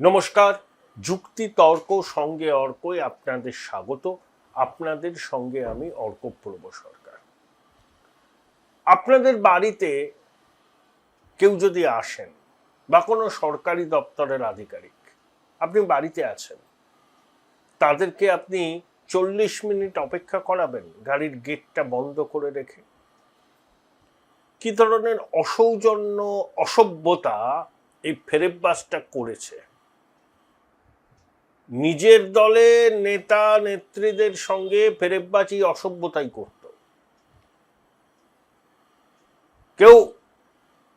নমস্কার, যুক্তি তর্ক সঙ্গে অর্কই আপনাদের স্বাগত। আপনাদের সঙ্গে আমি অর্কপ্রভ সরকার। আপনাদের বাড়িতে কেউ যদি আসেন বা কোনো সরকারি দপ্তরের আধিকারিক, আপনি বাড়িতে আছেন, তাদেরকে আপনি 40 মিনিট অপেক্ষা করাবেন গাড়ির গেটটা বন্ধ করে রেখে? কি ধরনের অসৌজন্য, অসভ্যতা এই ফেরেববাসটা করেছে! নিজের দলের নেতা নেত্রীদের সঙ্গে ফেরেববাজি অসভ্যতাই করত। কেউ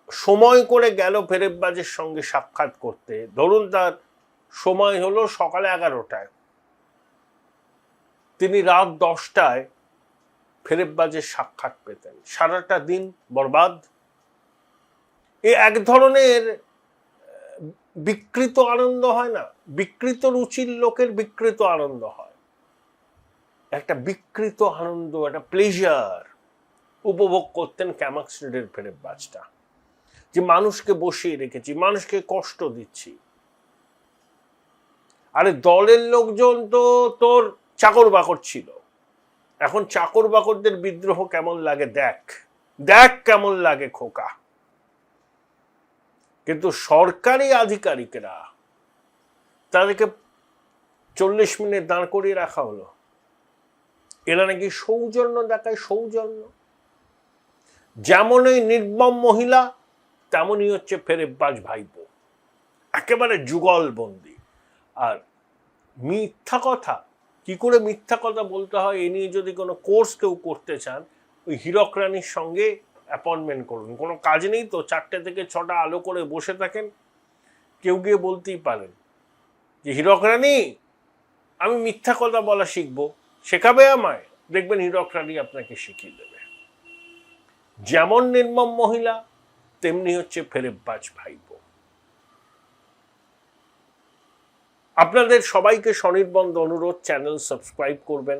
সময় করে গেল ফেরেববাজের সঙ্গে সাক্ষাৎ করতে, ধরুন তার সময় হলো সকালে 11টায়, তিনি রাত 10টায় ফেরেববাজের সাক্ষাৎ পেতেন, সারাটা দিন বরবাদ। এ এক ধরনের বিকৃত আনন্দ হয় না? বিকৃত রুচির লোকের বিকৃত আনন্দ হয়, একটা বিকৃত আনন্দ, একটা প্লেজার উপভোগ করতেন ক্যামাক স্ট্রিটের ফেরেববাজটা, যে মানুষকে বসিয়ে রেখেছি, মানুষকে কষ্ট দিচ্ছি। আরে দলের লোকজন তো তোর চাকর বাকর ছিল, এখন চাকর বাকরদের বিদ্রোহ কেমন লাগে দেখ, দেখ কেমন লাগে খোকা। কিন্তু সরকারি আধিকারিকরা, তাদেরকে 40 মিনিট দাঁড় করিয়ে রাখা হলো। এরা নাকি সৌজন্য দেখায়, সৌজন্য। যেমন এই নির্মম মহিলা, তেমনই হচ্ছে ফেরেববাজ ভাইপো, একেবারে যুগলবন্দি। আর মিথ্যা কথা, কি করে মিথ্যা কথা বলতে হয় এ নিয়ে যদি কোনো কোর্স কেউ করতে চান, ওই হীরক রানীর সঙ্গে অ্যাপয়েন্টমেন্ট করুন। কোনো কাজ নেই তো, 4টে থেকে 6টা আলো করে বসে থাকেন, কেউ গিয়ে বলতেই পারেন যে হীরক রানী, আমি মিথ্যা কথা বলা শিখবো, শেখাবে আমায়? দেখবেন হীরক রানী আপনাকে শিখিয়ে দেবে। যেমন নির্মম মহিলা, তেমনি হচ্ছে ফেরেববাজ ভাইপো। আপনাদের সবাইকে স্বনির্বন্ধ অনুরোধ, চ্যানেল সাবস্ক্রাইব করবেন,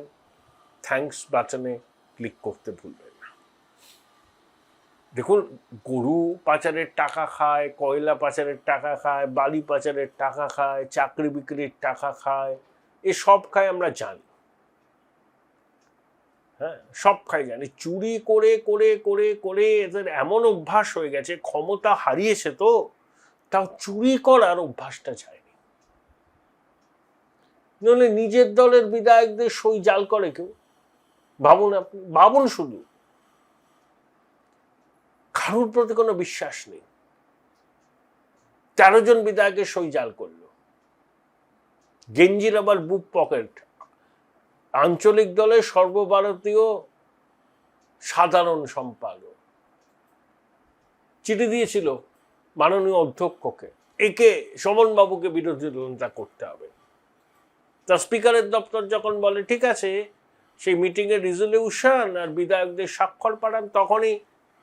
থ্যাঙ্কস বাটনে ক্লিক করতে ভুলবেন না। দেখুন, গরু পাচারের টাকা খায়, কয়লা পাচারের টাকা খায়, বালি পাচারের টাকা খায়, চাকরি বিক্রির টাকা খায়, এ সব খায় আমরা জানি। হ্যাঁ, সব খাই জানি। চুরি করে করে করে করে এদের এমন অভ্যাস হয়ে গেছে, ক্ষমতা হারিয়েছে তো তাও চুরি করার অভ্যাসটা যায়নি। নইলে নিজের দলের বিধায়কদের সই জাল করে কেউ? ভাবুন, আপনি ভাবুন, শুধু কারোর প্রতি কোনো বিশ্বাস নেই। 13 জন বিধায়কের সই জাল করলো। গেঞ্জির আবার বুক পকেট। আঞ্চলিক দলের সর্বভারতীয় সাধারণ সম্পাদক চিঠি দিয়েছিল মাননীয় অধ্যক্ষকে, একে শোভনবাবুকে বিরোধী দলনেতা করতে হবে। তা স্পিকারের দপ্তর যখন বলে ঠিক আছে, সেই মিটিংয়ের রিজলিউশন আর বিধায়কদের স্বাক্ষর পাঠান, তখনই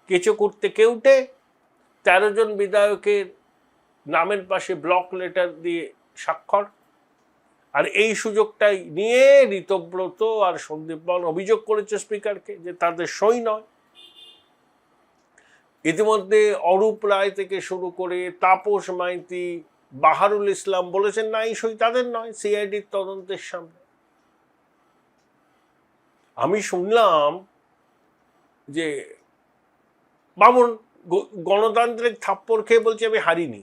কিছু করতে কেউটে 13 জন বিধায়কের নামের পাশে ব্লক লেটার দিয়ে স্বাক্ষর। আর এই সুযোগটাই নিয়ে ঋতব্রত আর সন্দীপ বর্মন অভিযোগ করেছে স্পিকারকে যে তাদের সই নয়। ইতিমধ্যে অরূপ রায় থেকে শুরু করে তাপস মাইতি, বাহারুল ইসলাম বলেছেন না, এই সই তাদের নয়, সিআইডির তদন্তের সামনে। আমি শুনলাম যে বামন গণতান্ত্রিক থাপ্পড় খেয়ে বলছে আমি হারিনি।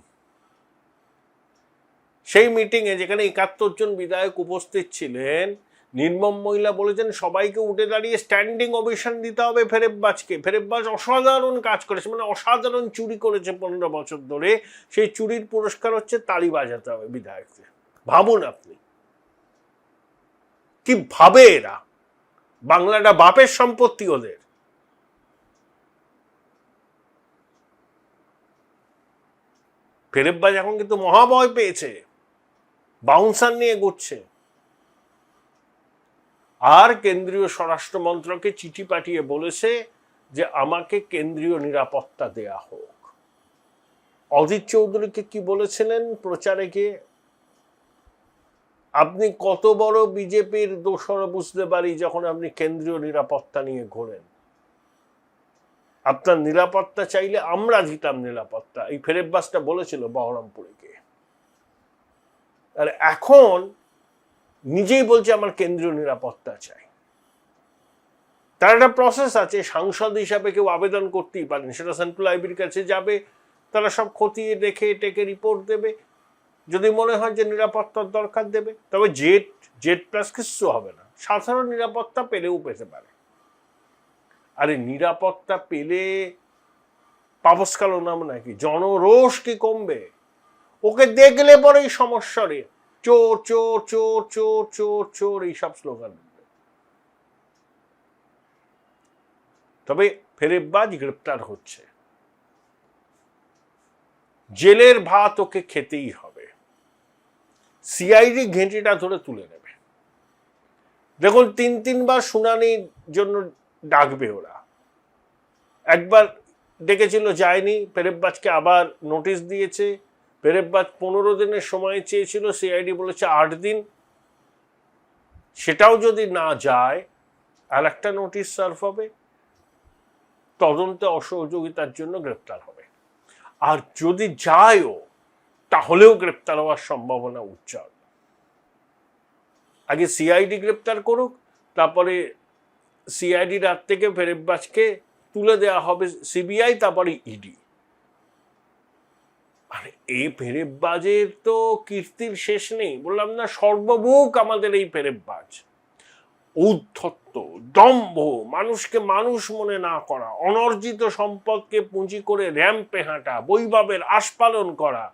সেই মিটিংয়ে যেখানে 71 জন বিধায়ক উপস্থিত ছিলেন, নির্মম মহিলা বলেছেন সবাইকে উঠে দাঁড়িয়ে স্ট্যান্ডিং ওভেশন দিতে হবে ফেরেববাজকে। ফেরেববাজ অসাধারণ কাজ করেছে, মানে অসাধারণ চুরি করেছে 15 বছর ধরে, সেই চুরির পুরস্কার হচ্ছে তালি বাজাতে হবে বিধায়কদের। ভাবুন আপনি, কি ভাবে এরা? বাংলাটা বাপের সম্পত্তি ওদের। ফেরেববাজ এখন কিন্তু মহাভয় পেয়েছে, বাউন্সার নিয়ে ঘুরছে। আর কেন্দ্রীয় স্বরাষ্ট্র মন্ত্রকে চিঠি পাঠিয়ে বলেছে যে আমাকে কেন্দ্রীয় নিরাপত্তা দেয়া হোক। অধীর চৌধুরীকে কি বলেছিলেন প্রচারে গিয়ে, আপনি কত বড় বিজেপির দোসর বুঝতে পারি যখন আপনি কেন্দ্রীয় নিরাপত্তা নিয়ে ঘোরেন। আপনার নিরাপত্তা চাইলে আমরা দিতাম নিরাপত্তা, এই ফেরেববাজটা বলেছিল বহরমপুরে গিয়ে। আর এখন নিজেই বলছে আমার কেন্দ্রীয় নিরাপত্তা চাই। তার একটা প্রসেস আছে, সাংসদ হিসাবে কেউ আবেদন করতেই পারেন, সেটা সেন্ট্রাল আইবির কাছে যাবে, তারা সব খতিয়ে দেখে টেকে রিপোর্ট দেবে, যদি মনে হয় যে নিরাপত্তার দরকার দেবে। তবে জেড প্লাস কিছু হবে না, সাধারণ নিরাপত্তা পেলেও পেতে পারে। আরে নিরাপত্তা পেলে পাবস্কাল নাম নাকি, জনরোষ কি কমবে? ওকে দেখলে পরেই সমস্যা রে, চোর চোর চোর চোর চোর চোর এইসব স্লোগান। তবে ফেরেববাজ গ্রেপ্তার হচ্ছে, জেলের ভাত ওকে খেতেই হবে, সিআইডি ঘেঁটিটা ধরে তুলে নেবে। দেখুন 3-3বার শুনানির জন্য ডাকবে ওরা, একবার ডেকেছিল যায়নি, ফেরেববাজকে আবার নোটিশ দিয়েছে, ফেরেববাজ 15 দিনের সময় চেয়েছিল, সিআইডি বলেছে 8 দিন, সেটাও যদি না যায় আর একটা নোটিশ সার্ভ হবে, তদন্তে অসহযোগিতার জন্য গ্রেপ্তার হবে। আর যদি যায়ও তাহলেও গ্রেপ্তার হওয়ার সম্ভাবনা উজ্জ্বল। আগে সিআইডি গ্রেপ্তার করুক, তারপরে সিআইডি রাত থেকে ফেরেববাজকে তুলে দেওয়া হবে সিবিআই, তারপরে ইডি। মানে এই ফেরেববাজের তো কীর্তির শেষ নেই, বললাম না, সর্বমুখ আমাদের এই ফেরেববাজ। ঔদ্ধত্য, দম্ভ, মানুষকে মানুষ মনে না করা, অনর্জিত সম্পদকে পুঁজি করে র্যাম্পে হাঁটা, বৈভবের আস্পালন করা।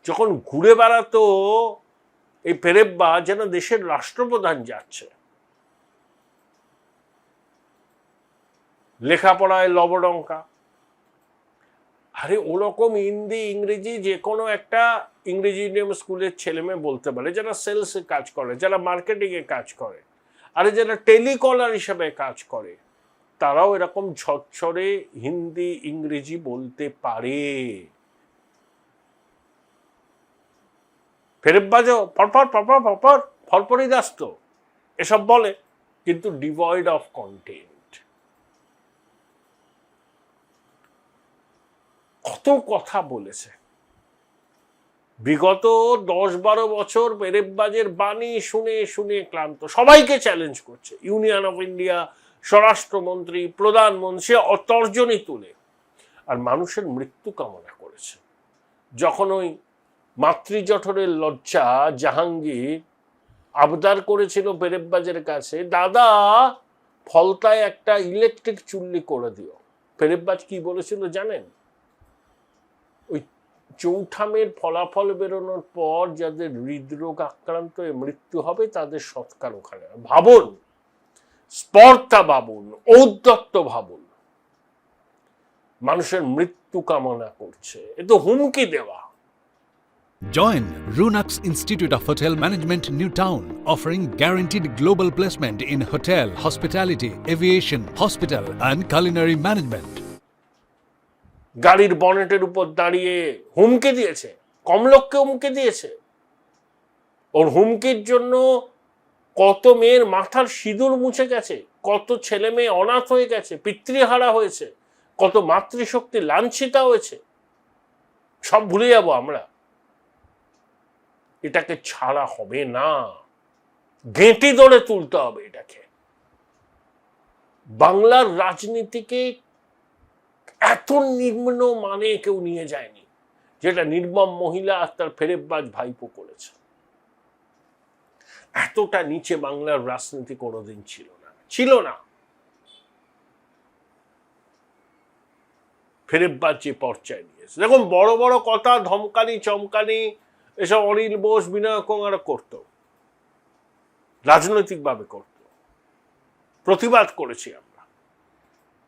যখন ঘুরে বেড়াতো এই ফেরেববাজ যেন দেশের রাষ্ট্রপ্রধান যাচ্ছে। লেখাপড়ায় লবডঙ্কা। আরে ওরকম হিন্দি ইংরেজি যে কোনো একটা ইংরেজি মিডিয়াম স্কুলের ছেলে মেয়ে বলতে পারে, যারা সেলসে কাজ করে, যারা মার্কেটিং এ কাজ করে, আরে যারা টেলিকলার হিসাবে কাজ করে, তারাও এরকম ঝরঝরে হিন্দি ইংরেজি বলতে পারে। ফেরেববাজও ফরফর ফরফর ফরফর ফরফরি দাস্ত এসব বলে, কিন্তু ডিভয়েড অফ কন্টেন্ট। কত কথা বলেছে বিগত 10-12 বছর, ফেরেববাজের বাণী শুনে শুনে ক্লান্ত, সবাইকে চ্যালেঞ্জ করছে, ইউনিয়ন অফ ইন্ডিয়া, স্বরাষ্ট্রমন্ত্রী, প্রধানমন্ত্রী, অতর্জনী তুলে, আর মানুষের মৃত্যু কামনা করেছে। যখন ওই মাতৃজঠরের লজ্জা জাহাঙ্গীর আবদার করেছিল ফেরেববাজের কাছে, দাদা ফলতায় একটা ইলেকট্রিক চুল্লি করে দিও, ফেরেববাজ কি বলেছিল জানেন? ওই চৌঠামের ফলাফল বেরোনোর পর যাদের হৃদরোগ আক্রান্ত হয়ে মৃত্যু হবে তাদের সৎকার ওখানে। ভাবুন, স্পর্ধা ভাবুন, ঔদ্ধত্য ভাবুন, মানুষের মৃত্যু কামনা করছে, এ তো হুমকি দেওয়া। Join Runux Institute of Hotel Management, New Town, offering guaranteed global placement in hotel, hospitality, aviation, hospital and culinary management. গাড়ির বনেটের উপর দাঁড়িয়ে হুমকি দিয়েছে, কমলককে হুমকি দিয়েছে। ওর হুমকির জন্য কত মেয়ের মাথার সিঁদুর মুছে গেছে, কত ছেলে মেয়ে অনাথ হয়ে গেছে, পিতৃহারা হয়েছে, কত মাতৃশক্তি লাঞ্ছিতা হয়েছে, সব ভুলে যাব আমরা। এটাকে ছাড়া হবে না, গেঁটি ধরে তুলতে হবে এটাকে। বাংলার রাজনীতিকে এত নিম্ন মানে কেউ নিয়ে যায়নি, যেটা নির্মম মহিলা আর তার ফেরেববাজ ভাইপো করেছে। এতটা নিচে বাংলার রাজনীতি কোনোদিন ছিল না। ফেরেববাজ যে পর্যায়ে নিয়েছে, দেখুন বড় বড় কথা, ধমকানি চমকানি এসব অনিল বোস, বিনয় কংয়ারা করত, রাজনৈতিকভাবে করত, প্রতিবাদ করেছি আমরা।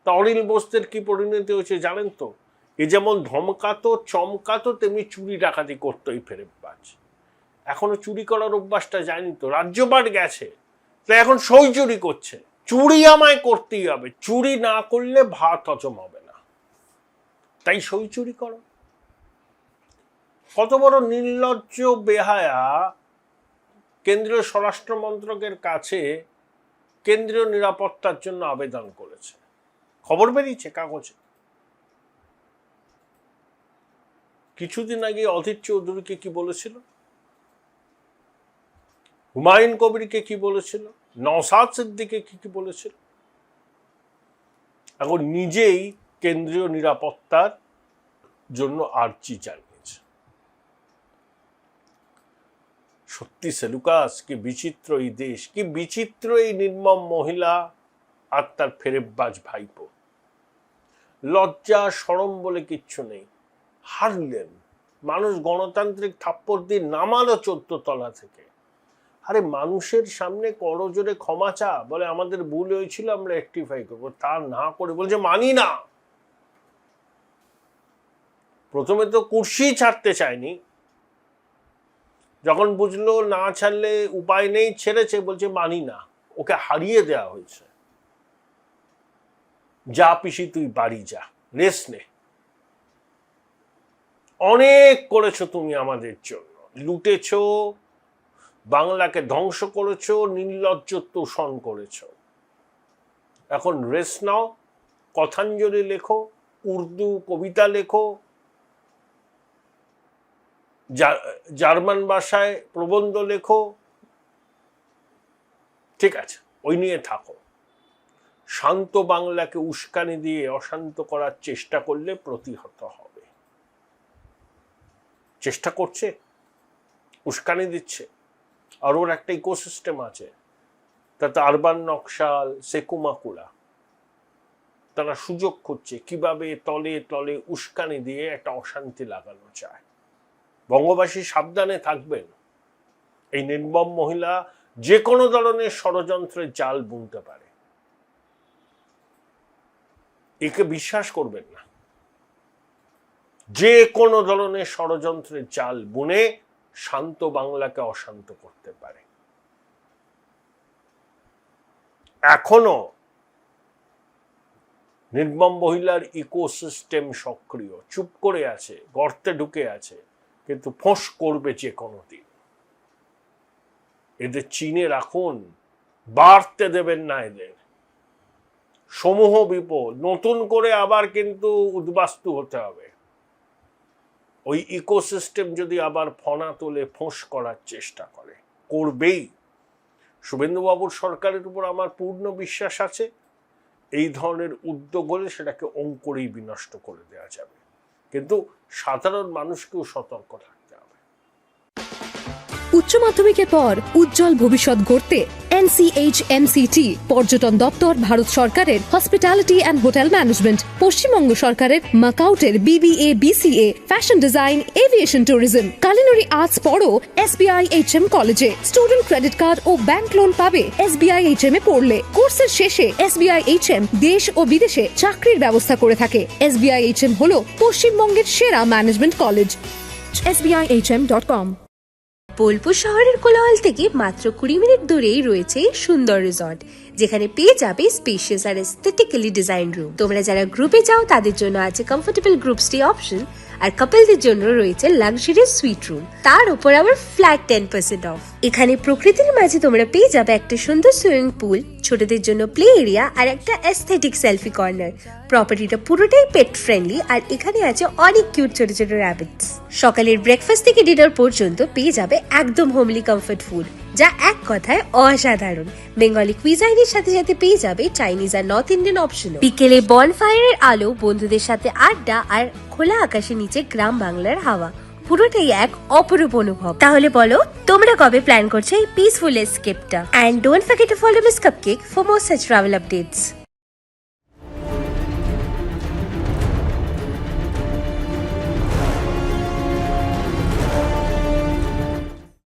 তা অনিল বোসদের কি পরিণতি হয়েছে জানেন তো? এ যেমন ধমকাতো চমকাতো, তেমনি চুরি ডাকাতি করতো এই ফেরেববাজ। এখনো চুরি করার অভ্যাসটা যায়নি তো, রাজ্যপাট গেছে, তাই এখন সই চুরি করছে। চুরি আমায় করতেই হবে, চুরি না করলে ভাত হজম হবে না, তাই সই চুরি করো। কত বড় নির্লজ্জ বেহায়া কেন্দ্রীয় স্বরাষ্ট্র মন্ত্রকের কাছে কেন্দ্রীয় নিরাপত্তার জন্য আবেদন করেছে, খবর বেরিয়েছে কাগজে। কিছুদিন আগে অধীর চৌধুরীকে কি বলেছিল, হুমায়ুন কবিরকে কি বলেছিল, নওশাদ সিদ্দিককে কি বলেছিল। এখন নিজেই কেন্দ্রীয় নিরাপত্তার জন্য আর্জি জানিয়েছে। সত্যি সেলুকাস, কি বিচিত্র এই দেশ, কি বিচিত্র এই নির্মম মহিলা আর তার ফেরেববাজ ভাইপো। লজ্জা শরম বলে কিচ্ছু নেই। হারলেন, মানুষ গণতান্ত্রিক থাপ্পড় দিয়ে নামালো 14 তলা থেকে। আরে মানুষের সামনে করজোরে ক্ষমা চা, বলে আমাদের ভুল হয়েছিল, আমরা রেকটিফাই করবো। তা না করে বলছে মানি না। প্রথমে তো কুর্সি ছাড়তে চায়নি, যখন বুঝলো না ছাড়লে উপায় নেই ছেড়েছে, বলছে মানি না, ওকে হারিয়ে দেওয়া হয়েছে। যা পিসি তুই বাড়ি যা, রেস্ট নে, অনেক করেছো তুমি আমাদের জন্য, লুটেছো, বাংলাকে ধ্বংস করেছো, নির্লজ্জ তোষণ করেছো। এখন রেস্ট নাও, কথাঞ্জলি লেখো, উর্দু কবিতা লেখো, জার্মান ভাষায় প্রবন্ধ লেখো, ঠিক আছে, ওই নিয়ে থাকো। শান্ত বাংলাকে উস্কানি দিয়ে অশান্ত করার চেষ্টা করলে প্রতিহত হবে। চেষ্টা করছে, উস্কানি দিচ্ছে, আর ওর একটা ইকোসিস্টেম আছে, তাতে আরবান নকশাল, সেকুমাকুলা, তারা সুযোগ খুঁজছে কিভাবে তলে তলে উস্কানি দিয়ে একটা অশান্তি লাগানো যায়। বঙ্গবাসী সাবধানে থাকবেন, এই নির্মম মহিলা যে কোনো ধরনের ষড়যন্ত্রের জাল বুনতে পারে, একে বিশ্বাস করবেন না। যে কোনো ধরনের ষড়যন্ত্রের জাল বুনে শান্ত বাংলাকে অশান্ত করতে পারে। এখনো নির্মম মহিলার ইকোসিস্টেম সক্রিয়, চুপ করে আছে, গর্তে ঢুকে আছে, কিন্তু ফোঁস করবে যে কোনো দিন। এদের চিনে রাখুন, বাড়তে দেবেন না এদের। সমূহ বিপদ, নতুন করে আবার কিন্তু উদ্বাস্তু হতে হবে। ওই ইকোসিস্টেম যদি আবার ফনা তোলে, ফোঁস করার চেষ্টা করে, করবেই। শুভেন্দুবাবুর সরকারের উপর আমার পূর্ণ বিশ্বাস আছে, এই ধরনের উদ্যোগ হলে সেটাকে অঙ্কুরেই বিনষ্ট করে দেওয়া যাবে। কিন্তু সাধারণ মানুষকেও সতর্ক থাকতে হবে। উচ্চ মাধ্যমিকের পর উজ্জ্বল ভবিষ্যৎ গড়তে NCHMCT পর্যটন দপ্তর, ভারত সরকারের hospitality and hotel management, Paschimbanga সরকারের মাকাউটের BBA BCA, fashion design, aviation tourism, culinary arts পড়ো SBI HM কলেজে। স্টুডেন্ট ক্রেডিট কার্ড ও ব্যাংক লোন পাবে SBI HM এ পড়লে। কোর্সের শেষে SBI HM দেশ ও বিদেশে চাকরির ব্যবস্থা করে থাকে। SBI HM হলো পশ্চিমবঙ্গের সেরা ম্যানেজমেন্ট কলেজ। SBIHM.com। বোলপুর শহরের কোলাহল থেকে মাত্র 20 মিনিট দূরেই রয়েছে সুন্দর রিসর্ট, যেখানে পেয়ে যাবে স্পেশিয়াস আর এস্থেটিক্যালি ডিজাইন রুম। তোমরা যারা গ্রুপে যাও তাদের জন্য আছে কমফোর্টেবল গ্রুপ স্টে অপশন, আর কাপলদের জন্য রয়েছে লাক্সারিয়াস সুইট রুম, তার উপর আবার ফ্ল্যাট 10% অফ। এখানে প্রকৃতির মাঝে তোমরা পেয়ে যাবে একটা সুন্দর সুইমিং পুল, ছোটদের জন্য প্লে এরিয়া আর একটা এস্থেটিক সেলফি কর্নার। প্রপার্টিটা পুরোটাই পেট ফ্রেন্ডলি, আর এখানে আছে অনেক কিউট ছোট ছোট র্যাবিটস। সকালের ব্রেকফাস্ট থেকে ডিনার পর্যন্ত পেয়ে যাবে একদম হোমলি কমফর্ট ফুড, যা এক কথায় অসাধারণ। বেঙ্গলি কুইজাইনের সাথে সাথে পেয়ে যাবে চাইনিজ আর নর্থ ইন্ডিয়ান অপশন। বিকেলে বনফায়ারের আলো, বন্ধুদের সাথে আড্ডা আর খোলা আকাশের নিচে গ্রাম বাংলার হাওয়া, পুরোটাই এক অপরূপ অনুভব। তাহলে বলো তোমরা কবে প্ল্যান করছো এই পিসফুল এসকেপটা? And don't forget to follow Miss Cupcake for more such travel updates.